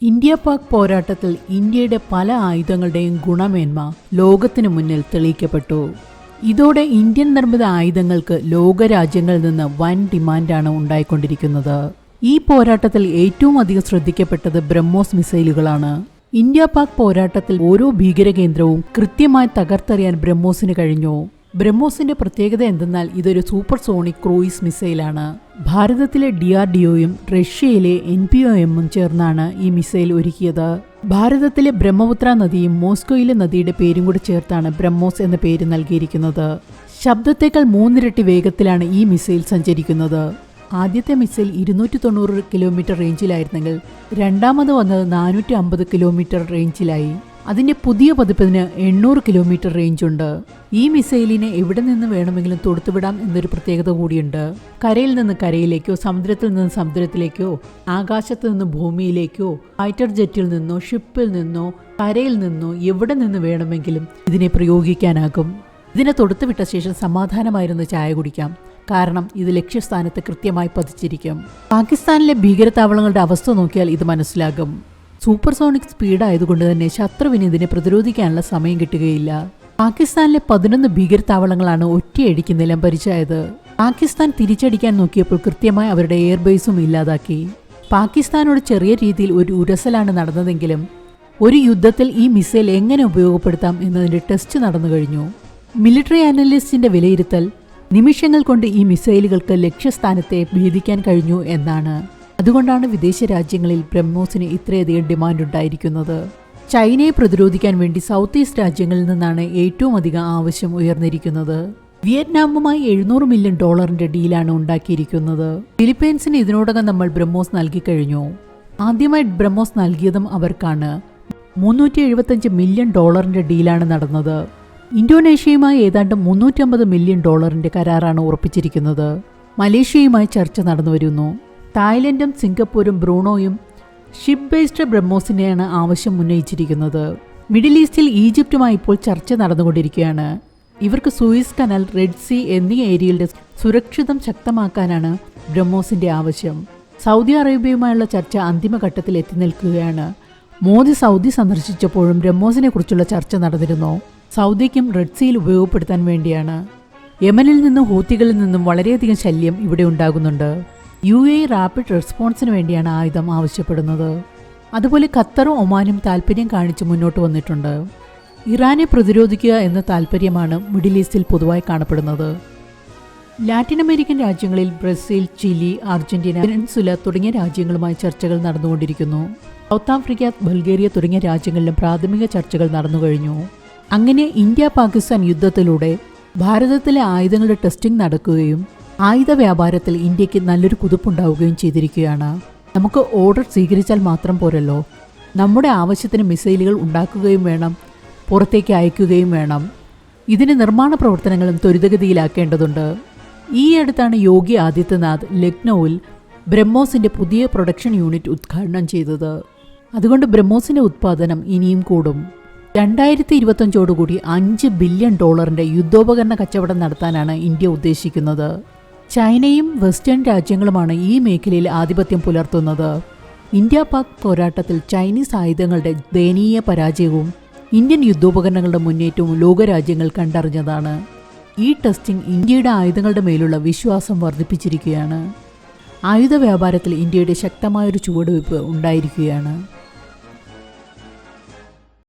India Pak പോരാട്ടത്തിൽ ഇന്ത്യയുടെ പല ആയുധങ്ങളുടെയും ഗുണമേന്മ ലോകത്തിനു മുന്നിൽ തെളിയിക്കപ്പെട്ടു. ഇതോടെ ഇന്ത്യൻ നിർമ്മിത ആയുധങ്ങൾക്ക് ലോകരാജ്യങ്ങളിൽ നിന്ന് വൻ ഡിമാൻഡാണ് ഉണ്ടായിക്കൊണ്ടിരിക്കുന്നത്. ഈ പോരാട്ടത്തിൽ ഏറ്റവും അധികം ശ്രദ്ധിക്കപ്പെട്ടത് ബ്രഹ്മോസ് മിസൈലുകളാണ്. ഇന്ത്യ പാക് പോരാട്ടത്തിൽ ഓരോ ഭീകരകേന്ദ്രവും കൃത്യമായി തകർത്തെറിയാൻ ബ്രഹ്മോസിന് കഴിഞ്ഞു. ബ്രഹ്മോസിന്റെ പ്രത്യേകത എന്തെന്നാൽ ഇതൊരു സൂപ്പർസോണിക് ക്രൂയിസ് മിസൈലാണ്. ഭാരതത്തിലെ DRDOയും റഷ്യയിലെ NPOMഉം ചേർന്നാണ് ഈ മിസൈൽ ഒരുക്കിയത്. ഭാരതത്തിലെ ബ്രഹ്മപുത്ര നദിയും മോസ്കോയിലെ നദിയുടെ പേരും കൂടി ചേർത്താണ് ബ്രഹ്മോസ് എന്ന പേര് നൽകിയിരിക്കുന്നത്. ശബ്ദത്തേക്കാൾ 3 ഇരട്ടി വേഗത്തിലാണ് ഈ മിസൈൽ സഞ്ചരിക്കുന്നത്. ആദ്യത്തെ മിസൈൽ 290 കിലോമീറ്റർ റേഞ്ചിലായിരുന്നെങ്കിൽ രണ്ടാമത് വന്നത് 450 കിലോമീറ്റർ റേഞ്ചിലായി. അതിന്റെ പുതിയ പതിപ്പിന് 800 കിലോമീറ്റർ റേഞ്ച് ഉണ്ട്. ഈ മിസൈലിനെ എവിടെ നിന്ന് വേണമെങ്കിലും തൊടുത്തുവിടാം എന്നൊരു പ്രത്യേകത കൂടിയുണ്ട്. കരയിൽ നിന്ന് കരയിലേക്കോ, സമുദ്രത്തിൽ നിന്ന് സമുദ്രത്തിലേക്കോ, ആകാശത്ത് നിന്ന് ഭൂമിയിലേക്കോ, ഫൈറ്റർ ജെറ്റിൽ നിന്നോ, ഷിപ്പിൽ നിന്നോ, കരയിൽ നിന്നോ എവിടെ നിന്ന് വേണമെങ്കിലും ഇതിനെ പ്രയോഗിക്കാനാകും. ഇതിനെ തൊടുത്തുവിട്ട ശേഷം സമാധാനമായിരുന്ന് ചായ കുടിക്കാം. കാരണം ഇത് ലക്ഷ്യസ്ഥാനത്ത് കൃത്യമായി പതിച്ചിരിക്കും. പാകിസ്ഥാനിലെ ഭീകരതാവളങ്ങളുടെ അവസ്ഥ നോക്കിയാൽ ഇത് മനസ്സിലാകും. സൂപ്പർസോണിക് സ്പീഡ് ആയതുകൊണ്ട് തന്നെ ശത്രുവിന് ഇതിനെ പ്രതിരോധിക്കാനുള്ള സമയം കിട്ടുകയില്ല. പാകിസ്ഥാനിലെ 11 ഭീകരതാവളങ്ങളാണ് ഒറ്റയടിക്ക് നിലംപരിച്ചായത്. പാകിസ്ഥാൻ തിരിച്ചടിക്കാൻ നോക്കിയപ്പോൾ കൃത്യമായി അവരുടെ എയർബേസും ഇല്ലാതാക്കി. പാകിസ്ഥാനോട് ചെറിയ രീതിയിൽ ഒരു ഉരസലാണ് നടന്നതെങ്കിലും ഒരു യുദ്ധത്തിൽ ഈ മിസൈൽ എങ്ങനെ ഉപയോഗപ്പെടുത്താം എന്നതിന്റെ ടെസ്റ്റ് നടന്നു കഴിഞ്ഞു. മിലിറ്ററി അനലിസ്റ്റിന്റെ വിലയിരുത്തൽ നിമിഷങ്ങൾ കൊണ്ട് ഈ മിസൈലുകൾക്ക് ലക്ഷ്യസ്ഥാനത്തെ ഭേദിക്കാൻ കഴിഞ്ഞു എന്നാണ്. അതുകൊണ്ടാണ് വിദേശ രാജ്യങ്ങളിൽ ബ്രഹ്മോസിന് ഇത്രയധികം ഡിമാൻഡ് ഉണ്ടായിരിക്കുന്നത്. ചൈനയെ പ്രതിരോധിക്കാൻ വേണ്ടി സൗത്ത് ഈസ്റ്റ് രാജ്യങ്ങളിൽ നിന്നാണ് ഏറ്റവും അധികം ആവശ്യം ഉയർന്നിരിക്കുന്നത്. വിയറ്റ്നാമുമായി $700 മില്യൺ ഡീലാണ് ഉണ്ടാക്കിയിരിക്കുന്നത്. ഫിലിപ്പീൻസിന് ഇതിനോടകം നമ്മൾ ബ്രഹ്മോസ് നൽകിക്കഴിഞ്ഞു. ആദ്യമായി ബ്രഹ്മോസ് നൽകിയതും അവർക്കാണ്. $375 മില്യൺ ഡീലാണ് നടന്നത്. ഇന്തോനേഷ്യയുമായി ഏതാണ്ട് $350 മില്യൺ കരാറാണ് ഉറപ്പിച്ചിരിക്കുന്നത്. മലേഷ്യയുമായി ചർച്ച നടന്നുവരുന്നു. തായ്ലൻഡും സിംഗപ്പൂരും ബ്രൂണോയും ഷിപ്പ് ബേസ്ഡ് ബ്രഹ്മോസിനെയാണ് ആവശ്യം ഉന്നയിച്ചിരിക്കുന്നത്. മിഡിൽ ഈസ്റ്റിൽ ഈജിപ്തുമായി ഇപ്പോൾ ചർച്ച നടന്നുകൊണ്ടിരിക്കുകയാണ്. ഇവർക്ക് സൂയിസ് കനാൽ, റെഡ് സീ എന്നീ ഏരിയകളുടെ സുരക്ഷിതം ശക്തമാക്കാനാണ് ബ്രഹ്മോസിന്റെ ആവശ്യം. സൗദി അറേബ്യയുമായുള്ള ചർച്ച അന്തിമഘട്ടത്തിൽ എത്തി നിൽക്കുകയാണ്. മോദി സൗദി സന്ദർശിച്ചപ്പോഴും ബ്രഹ്മോസിനെ കുറിച്ചുള്ള ചർച്ച നടന്നിരുന്നു. സൗദിക്കും റെഡ് സീയിൽ ഉപയോഗപ്പെടുത്താൻ വേണ്ടിയാണ്. യമനിൽ നിന്നും ഹൂത്തികളിൽ നിന്നും വളരെയധികം ശല്യം ഇവിടെ ഉണ്ടാകുന്നുണ്ട്. UAE റാപ്പിഡ് റെസ്പോൺസിന് വേണ്ടിയാണ് ആയുധം ആവശ്യപ്പെടുന്നത്. അതുപോലെ ഖത്തറും ഒമാനും താൽപ്പര്യം കാണിച്ച് മുന്നോട്ട് വന്നിട്ടുണ്ട്. ഇറാനെ പ്രതിരോധിക്കുക എന്ന താൽപ്പര്യമാണ് മിഡിൽ ഈസ്റ്റിൽ പൊതുവായി കാണപ്പെടുന്നത്. ലാറ്റിൻ അമേരിക്കൻ രാജ്യങ്ങളിൽ ബ്രസീൽ, ചിലി, അർജന്റീന, വെനസ്വേല തുടങ്ങിയ രാജ്യങ്ങളുമായി ചർച്ചകൾ നടന്നുകൊണ്ടിരിക്കുന്നു. സൗത്ത് ആഫ്രിക്ക, ബൾഗേറിയ തുടങ്ങിയ രാജ്യങ്ങളിലും പ്രാഥമിക ചർച്ചകൾ നടന്നുകഴിഞ്ഞു. അങ്ങനെ ഇന്ത്യ പാകിസ്ഥാൻ യുദ്ധത്തിലൂടെ ഭാരതത്തിലെ ആയുധങ്ങളുടെ ടെസ്റ്റിംഗ് നടക്കുകയും ആയുധ വ്യാപാരത്തിൽ ഇന്ത്യക്ക് നല്ലൊരു കുതിപ്പുണ്ടാവുകയും ചെയ്തിരിക്കുകയാണ്. നമുക്ക് ഓർഡർ സ്വീകരിച്ചാൽ മാത്രം പോരല്ലോ, നമ്മുടെ ആവശ്യത്തിന് മിസൈലുകൾ ഉണ്ടാക്കുകയും വേണം, പുറത്തേക്ക് അയക്കുകയും വേണം. ഇതിന് നിർമ്മാണ പ്രവർത്തനങ്ങളും ത്വരിതഗതിയിലാക്കേണ്ടതുണ്ട്. ഈ അടുത്താണ് യോഗി ആദിത്യനാഥ് ലക്നൌവിൽ ബ്രഹ്മോസിന്റെ പുതിയ പ്രൊഡക്ഷൻ യൂണിറ്റ് ഉദ്ഘാടനം ചെയ്തത്. അതുകൊണ്ട് ബ്രഹ്മോസിന്റെ ഉത്പാദനം ഇനിയും കൂടും. 2025 $5 ബില്യൺ യുദ്ധോപകരണ കച്ചവടം നടത്താനാണ് ഇന്ത്യ ഉദ്ദേശിക്കുന്നത്. ചൈനയും വെസ്റ്റേൺ രാജ്യങ്ങളുമാണ് ഈ മേഖലയിൽ ആധിപത്യം പുലർത്തുന്നത്. ഇന്ത്യ പാക് പോരാട്ടത്തിൽ ചൈനീസ് ആയുധങ്ങളുടെ ദയനീയ പരാജയവും ഇന്ത്യൻ യുദ്ധോപകരണങ്ങളുടെ മുന്നേറ്റവും ലോകരാജ്യങ്ങൾ കണ്ടറിഞ്ഞതാണ്. ഈ ടെസ്റ്റിംഗ് ഇന്ത്യയുടെ ആയുധങ്ങളുടെ മേലുള്ള വിശ്വാസം വർദ്ധിപ്പിച്ചിരിക്കുകയാണ്. ആയുധ വ്യാപാരത്തിൽ ഇന്ത്യയുടെ ശക്തമായൊരു ചുവടുവയ്പ് ഉണ്ടായിരിക്കുകയാണ്.